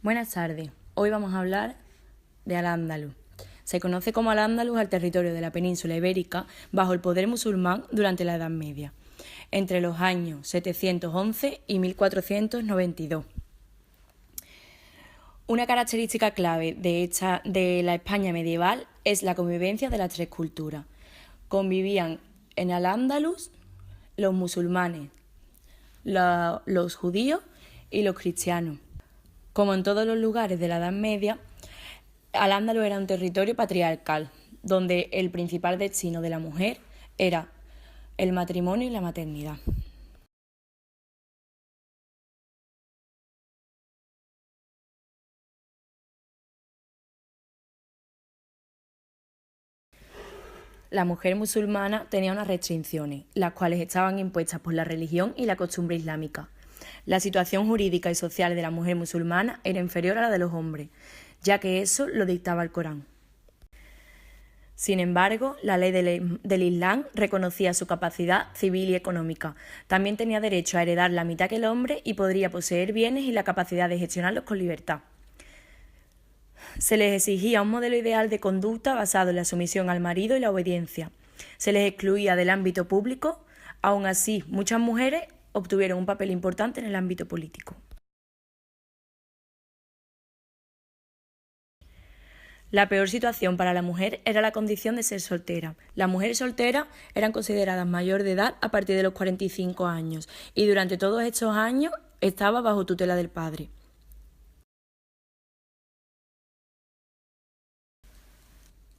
Buenas tardes. Hoy vamos a hablar de Al-Ándalus. Se conoce como Al-Ándalus al territorio de la península ibérica bajo el poder musulmán durante la Edad Media, entre los años 711 y 1492. Una característica clave de la España medieval es la convivencia de las tres culturas. Convivían en Al-Ándalus los musulmanes, los judíos y los cristianos. Como en todos los lugares de la Edad Media, Al-Ándalus era un territorio patriarcal, donde el principal destino de la mujer era el matrimonio y la maternidad. La mujer musulmana tenía unas restricciones, las cuales estaban impuestas por la religión y la costumbre islámica. La situación jurídica y social de la mujer musulmana era inferior a la de los hombres, ya que eso lo dictaba el Corán. Sin embargo, la ley del Islam reconocía su capacidad civil y económica. También tenía derecho a heredar la mitad que el hombre y podría poseer bienes y la capacidad de gestionarlos con libertad. Se les exigía un modelo ideal de conducta basado en la sumisión al marido y la obediencia. Se les excluía del ámbito público. Aún así, muchas mujeres obtuvieron un papel importante en el ámbito político. La peor situación para la mujer era la condición de ser soltera. Las mujeres solteras eran consideradas mayor de edad a partir de los 45 años y durante todos estos años estaba bajo tutela del padre.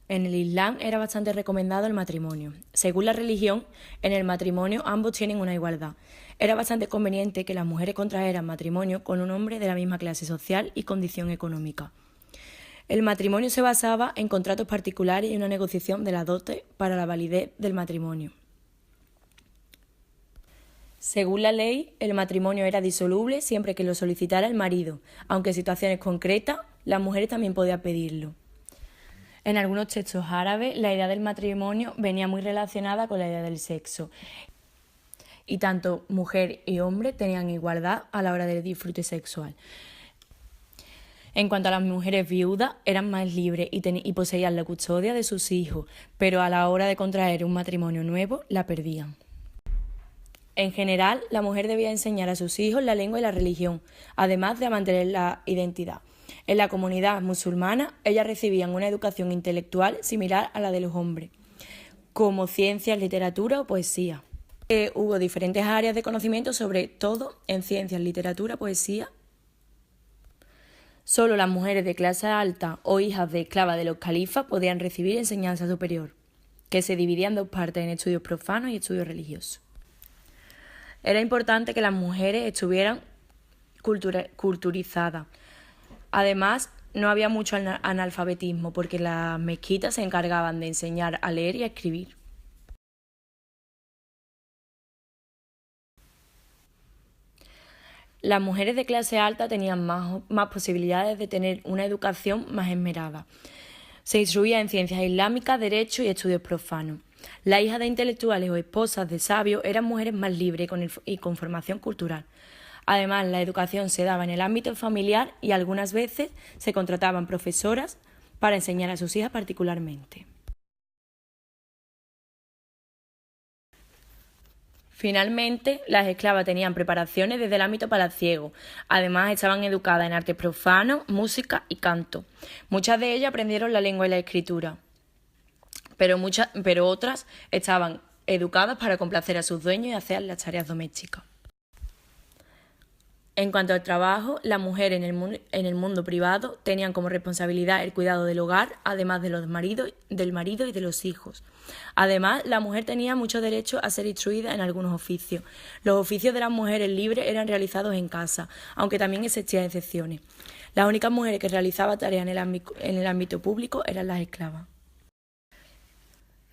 En el Islam era bastante recomendado el matrimonio. Según la religión, en el matrimonio ambos tienen una igualdad. Era bastante conveniente que las mujeres contrajeran matrimonio con un hombre de la misma clase social y condición económica. El matrimonio se basaba en contratos particulares y una negociación de la dote para la validez del matrimonio. Según la ley, el matrimonio era disoluble siempre que lo solicitara el marido, aunque en situaciones concretas las mujeres también podían pedirlo. En algunos textos árabes, la idea del matrimonio venía muy relacionada con la idea del sexo, y tanto mujer y hombre tenían igualdad a la hora del disfrute sexual. En cuanto a las mujeres viudas, eran más libres y poseían la custodia de sus hijos, pero a la hora de contraer un matrimonio nuevo, la perdían. En general, la mujer debía enseñar a sus hijos la lengua y la religión, además de mantener la identidad. En la comunidad musulmana, ellas recibían una educación intelectual similar a la de los hombres, como ciencias, literatura o poesía. Hubo diferentes áreas de conocimiento, sobre todo en ciencias, literatura, poesía. Solo las mujeres de clase alta o hijas de esclavas de los califas podían recibir enseñanza superior, que se dividía en dos partes, en estudios profanos y estudios religiosos. Era importante que las mujeres estuvieran culturizadas. Además, no había mucho analfabetismo porque las mezquitas se encargaban de enseñar a leer y a escribir. Las mujeres de clase alta tenían más posibilidades de tener una educación más esmerada. Se instruía en ciencias islámicas, derecho y estudios profanos. Las hijas de intelectuales o esposas de sabios eran mujeres más libres y con formación cultural. Además, la educación se daba en el ámbito familiar y algunas veces se contrataban profesoras para enseñar a sus hijas particularmente. Finalmente, las esclavas tenían preparaciones desde el ámbito palaciego. Además, estaban educadas en artes profanos, música y canto. Muchas de ellas aprendieron la lengua y la escritura, pero otras estaban educadas para complacer a sus dueños y hacer las tareas domésticas. En cuanto al trabajo, las mujeres en el mundo privado tenían como responsabilidad el cuidado del hogar, además del marido y de los hijos. Además, la mujer tenía mucho derecho a ser instruida en algunos oficios. Los oficios de las mujeres libres eran realizados en casa, aunque también existían excepciones. Las únicas mujeres que realizaban tareas en el ámbito público eran las esclavas.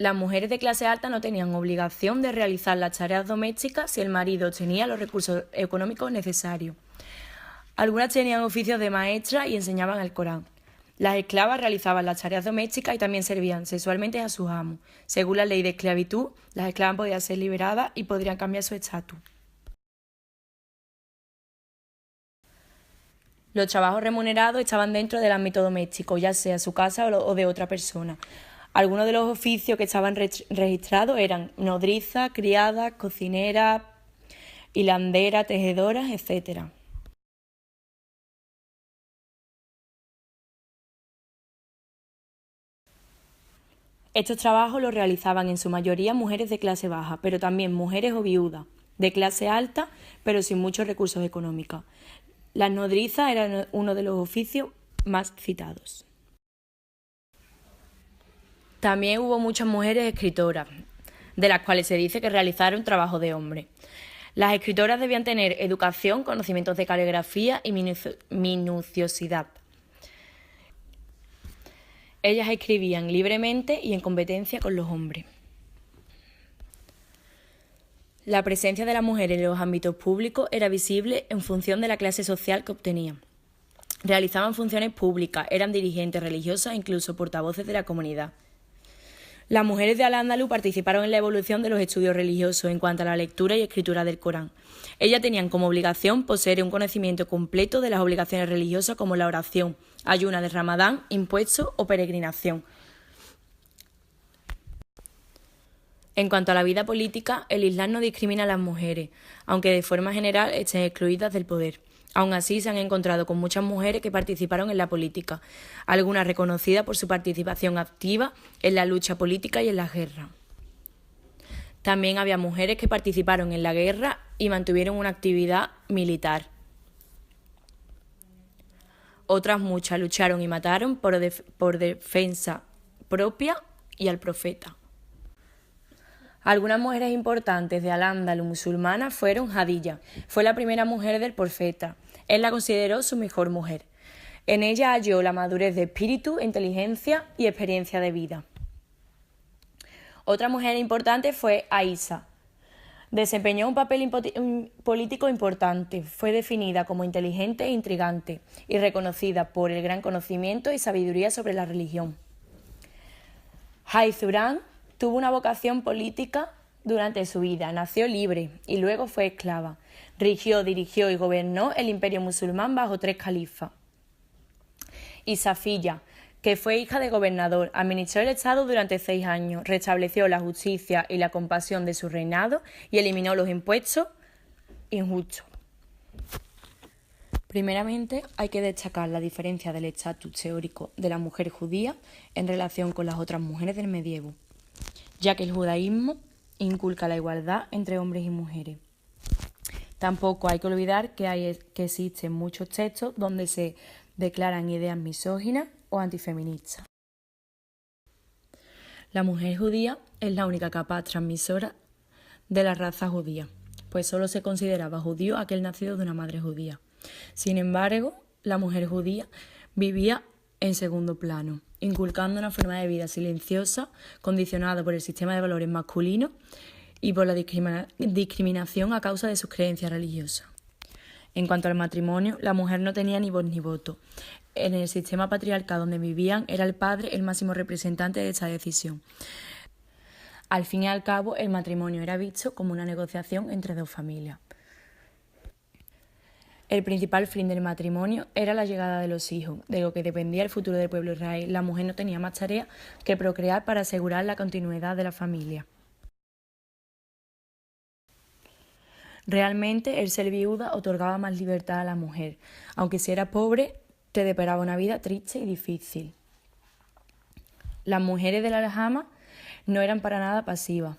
Las mujeres de clase alta no tenían obligación de realizar las tareas domésticas si el marido tenía los recursos económicos necesarios. Algunas tenían oficios de maestra y enseñaban el Corán. Las esclavas realizaban las tareas domésticas y también servían sexualmente a sus amos. Según la ley de esclavitud, las esclavas podían ser liberadas y podrían cambiar su estatus. Los trabajos remunerados estaban dentro del ámbito doméstico, ya sea su casa o de otra persona. Algunos de los oficios que estaban registrados eran nodriza, criada, cocinera, hilandera, tejedoras, etc. Estos trabajos los realizaban en su mayoría mujeres de clase baja, pero también mujeres o viudas, de clase alta, pero sin muchos recursos económicos. Las nodrizas eran uno de los oficios más citados. También hubo muchas mujeres escritoras, de las cuales se dice que realizaron trabajo de hombre. Las escritoras debían tener educación, conocimientos de caligrafía y minuciosidad. Ellas escribían libremente y en competencia con los hombres. La presencia de la mujer en los ámbitos públicos era visible en función de la clase social que obtenían. Realizaban funciones públicas, eran dirigentes religiosas e incluso portavoces de la comunidad. Las mujeres de Al-Ándalus participaron en la evolución de los estudios religiosos en cuanto a la lectura y escritura del Corán. Ellas tenían como obligación poseer un conocimiento completo de las obligaciones religiosas como la oración, ayuna de Ramadán, impuestos o peregrinación. En cuanto a la vida política, el Islam no discrimina a las mujeres, aunque de forma general estén excluidas del poder. Aún así, se han encontrado con muchas mujeres que participaron en la política, algunas reconocidas por su participación activa en la lucha política y en la guerra. También había mujeres que participaron en la guerra y mantuvieron una actividad militar. Otras muchas lucharon y mataron por defensa propia y al profeta. Algunas mujeres importantes de Al-Ándalus musulmanas fueron Jadilla. Fue la primera mujer del profeta. Él la consideró su mejor mujer. En ella halló la madurez de espíritu, inteligencia y experiencia de vida. Otra mujer importante fue Aisha. Desempeñó un papel político importante. Fue definida como inteligente e intrigante y reconocida por el gran conocimiento y sabiduría sobre la religión. Haizurán tuvo una vocación política durante su vida, nació libre y luego fue esclava. Rigió, dirigió y gobernó el imperio musulmán bajo 3 califas. Y Safiya, que fue hija de gobernador, administró el Estado durante 6 años, restableció la justicia y la compasión de su reinado y eliminó los impuestos injustos. Primeramente, hay que destacar la diferencia del estatus teórico de la mujer judía en relación con las otras mujeres del medievo, ya que el judaísmo inculca la igualdad entre hombres y mujeres. Tampoco hay que olvidar que existen muchos textos donde se declaran ideas misóginas o antifeministas. La mujer judía es la única capaz transmisora de la raza judía, pues solo se consideraba judío aquel nacido de una madre judía. Sin embargo, la mujer judía vivía en segundo plano, inculcando una forma de vida silenciosa, condicionada por el sistema de valores masculinos y por la discriminación a causa de sus creencias religiosas. En cuanto al matrimonio, la mujer no tenía ni voz ni voto. En el sistema patriarcal donde vivían, era el padre el máximo representante de esta decisión. Al fin y al cabo, el matrimonio era visto como una negociación entre 2 familias. El principal fin del matrimonio era la llegada de los hijos, de lo que dependía el futuro del pueblo de Israel. La mujer no tenía más tarea que procrear para asegurar la continuidad de la familia. Realmente, el ser viuda otorgaba más libertad a la mujer, aunque si era pobre, te deparaba una vida triste y difícil. Las mujeres de la Alhama no eran para nada pasivas.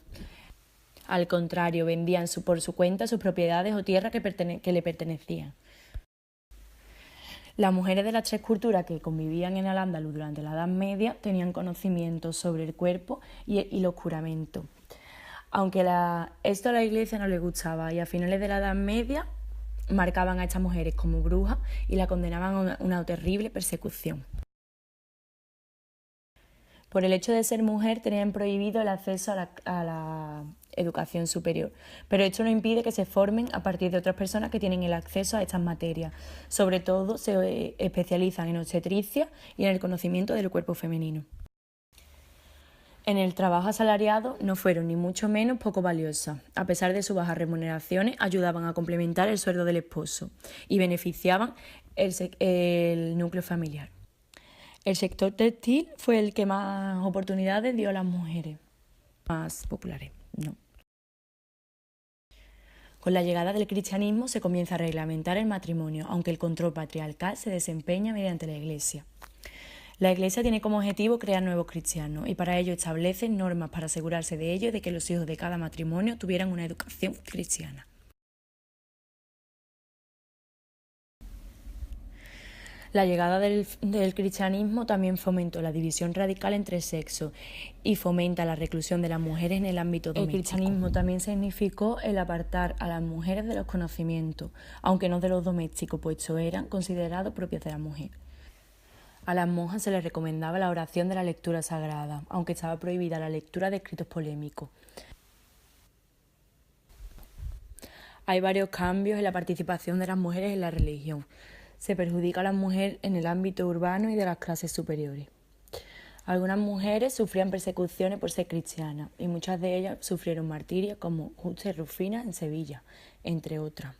Al contrario, vendían por su cuenta sus propiedades o tierras que le pertenecían. Las mujeres de las 3 culturas que convivían en Al-Ándalus durante la Edad Media tenían conocimientos sobre el cuerpo y los juramentos. Aunque esto a la Iglesia no le gustaba y a finales de la Edad Media marcaban a estas mujeres como brujas y la condenaban a una terrible persecución. Por el hecho de ser mujer tenían prohibido el acceso a la educación superior, pero esto no impide que se formen a partir de otras personas que tienen el acceso a estas materias. Sobre todo se especializan en obstetricia y en el conocimiento del cuerpo femenino. En el trabajo asalariado no fueron ni mucho menos poco valiosas. A pesar de sus bajas remuneraciones, ayudaban a complementar el sueldo del esposo y beneficiaban el núcleo familiar. El sector textil fue el que más oportunidades dio a las mujeres más populares, ¿no? Con la llegada del cristianismo se comienza a reglamentar el matrimonio, aunque el control patriarcal se desempeña mediante la Iglesia. La Iglesia tiene como objetivo crear nuevos cristianos y para ello establece normas para asegurarse de ello y de que los hijos de cada matrimonio tuvieran una educación cristiana. La llegada del cristianismo también fomentó la división radical entre sexos y fomenta la reclusión de las mujeres en el ámbito doméstico. El cristianismo también significó el apartar a las mujeres de los conocimientos, aunque no de los domésticos, pues estos eran considerados propios de la mujer. A las monjas se les recomendaba la oración de la lectura sagrada, aunque estaba prohibida la lectura de escritos polémicos. Hay varios cambios en la participación de las mujeres en la religión. Se perjudica a las mujeres en el ámbito urbano y de las clases superiores. Algunas mujeres sufrían persecuciones por ser cristianas y muchas de ellas sufrieron martirios como Justa y Rufina en Sevilla, entre otras.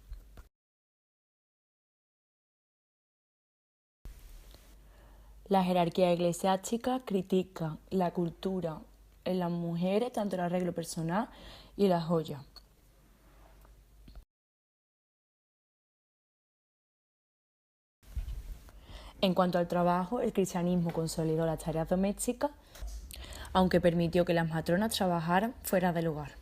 La jerarquía eclesiástica critica la cultura en las mujeres, tanto el arreglo personal y las joyas. En cuanto al trabajo, el cristianismo consolidó las tareas domésticas, aunque permitió que las matronas trabajaran fuera del hogar.